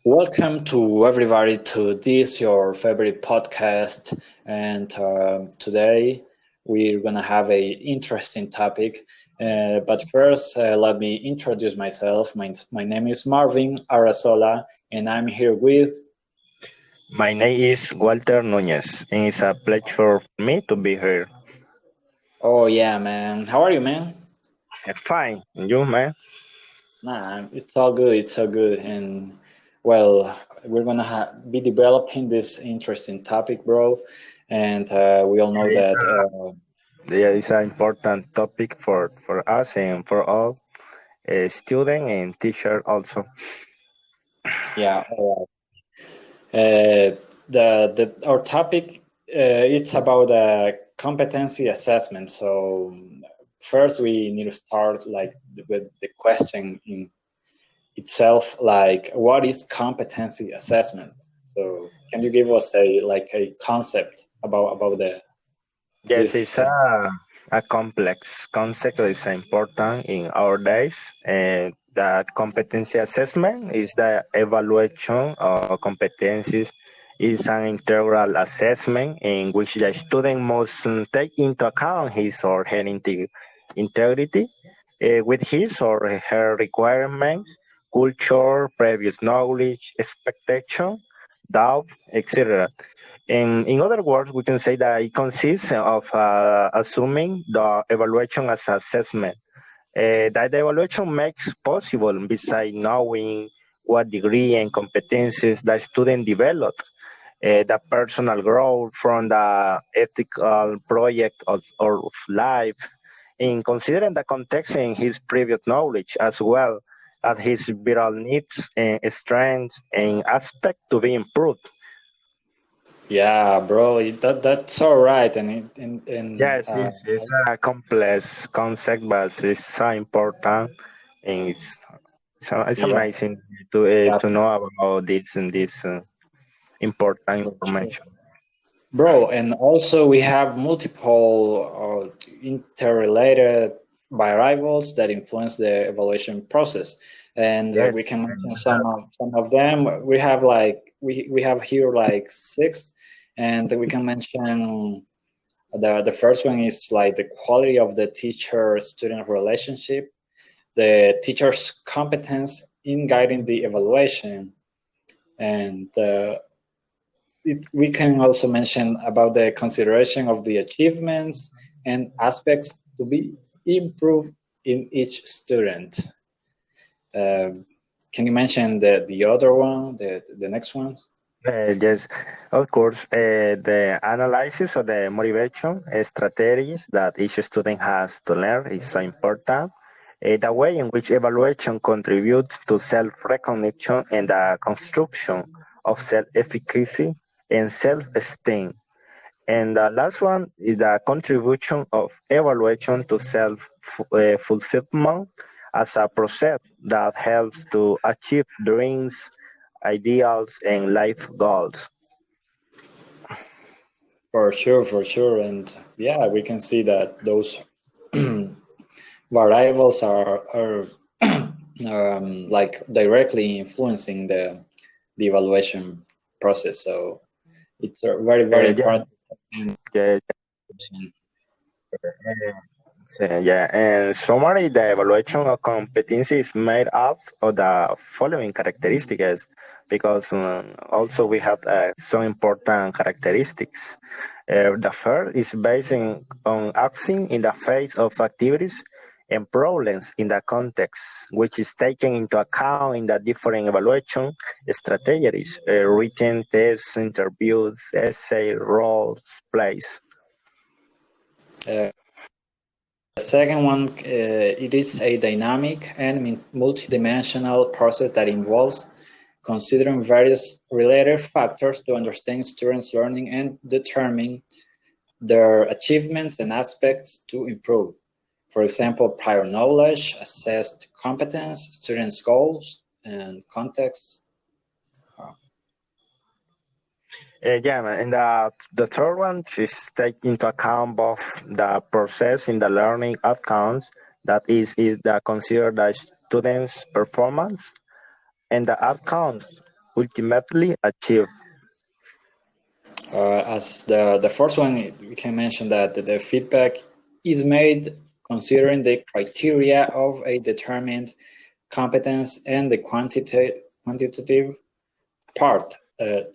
Welcome to everybody to this your favorite podcast, and today we're gonna have a interesting topic. But first, let me introduce myself. My name is Marvin Arrazola, and I'm here with. My name is Walter Nuñez, and it's a pleasure for me to be here. Oh yeah, man. How are you, man? Fine, and you, man? Nah, it's all good. It's all good, and well, we're gonna be developing this interesting topic, bro. And we all know It's that. it's an important topic for us and for all student and teacher also. Yeah. The our topic it's about competency assessment. So first we need to start like with the question in itself, like what is competency assessment? So can you give us a concept about the Yes, this? it's a complex concept that is important in our days. And that competency assessment is the evaluation of competencies is an integral assessment in which the student must take into account his or her integrity with his or her requirements, culture, previous knowledge, expectation, doubt, etc. In other words, we can say that it consists of assuming the evaluation as assessment. That the evaluation makes possible besides knowing what degree and competencies the student developed, the personal growth from the ethical project of life, in considering the context and his previous knowledge as well as his vital needs and strengths and aspects to be improved. Yeah, bro, that's all right, Yes, it's a complex concept, but it's so important, and it's yeah, amazing yeah, to know about this and this important for sure. information. Bro, and also we have multiple interrelated variables that influence the evaluation process, and we Yes, can mention some of them. We have we have here like six, and we can mention the first one is like the quality of the teacher-student relationship, the teacher's competence in guiding the evaluation, and we can also mention about the consideration of the achievements and aspects to be improved in each student. Um can you mention the other one, the next ones? yes, of course. The analysis of the motivation strategies that each student has to learn is so important. The way in which evaluation contributes to self-recognition and the construction of self-efficacy and self-esteem. And the last one is the contribution of evaluation to self fulfillment as a process that helps to achieve dreams, ideals, and life goals. For sure, and yeah, we can see that those variables are like directly influencing the evaluation process. So it's a very Yeah, important. yeah, yeah. And summary, the evaluation of competency is made up of the following characteristics because also we have some important characteristics. The first is based on acting in the face of activities and problems in the context, which is taken into account in the different evaluation strategies, written tests, interviews, essay, roles, plays. Uh, The second one, it is a dynamic and multidimensional process that involves considering various related factors to understand students' learning and determine their achievements and aspects to improve. For example, prior knowledge, assessed competence, students' goals, and context. Yeah, man. And the third one is take into account both the process in the learning outcomes, that is the consider the student's performance and the outcomes. ultimately achieve. As the first one, we can mention that the feedback is made considering the criteria of a determined competence and the quantitative part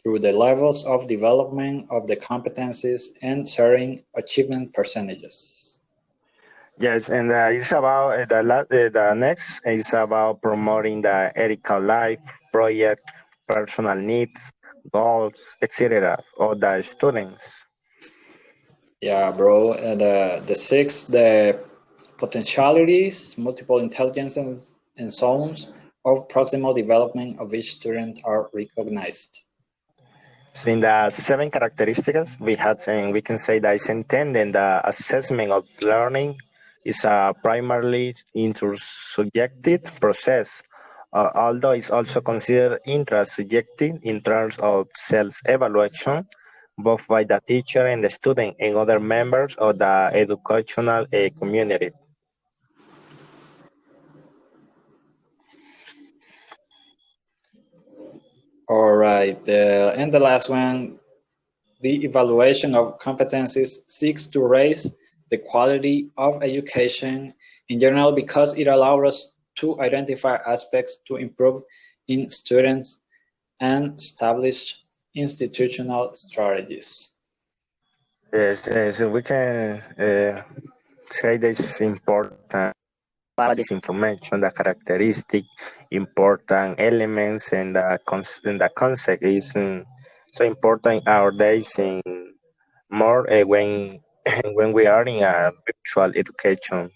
through the levels of development of the competencies and certain achievement percentages. Yes, and it's about the next is about promoting the ethical life, project, personal needs, goals, etc. of the students. Yeah, bro. The six, the potentialities, multiple intelligences, and zones of proximal development of each student are recognized. So in the seven characteristics we had, and we can say that it's intended the assessment of learning is a primarily intersubjective process, although it's also considered intrasubjective in terms of self-evaluation, both by the teacher and the student and other members of the educational community. All right. And the last one, the evaluation of competencies seeks to raise the quality of education in general because it allows us to identify aspects to improve in students and establish institutional strategies. Yes, so we can say this important this information, the characteristic, important elements, and the concept is so important nowadays, in more when when we are in a virtual education.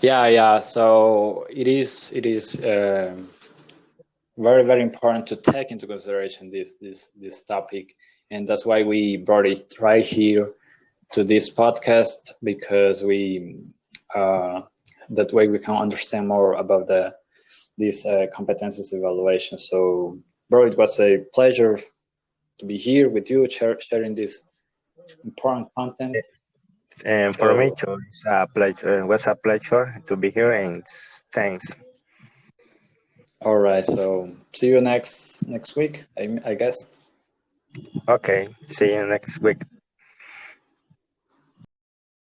Yeah. So it is very very important to take into consideration this topic, and that's why we brought it right here to this podcast because we that way we can understand more about these competencies evaluation. So, bro, it was a pleasure to be here with you, sharing this important content. And for me So, too, it's a pleasure. It was a pleasure to be here, and thanks. all right. So, see you next week. I guess. Okay, see you next week.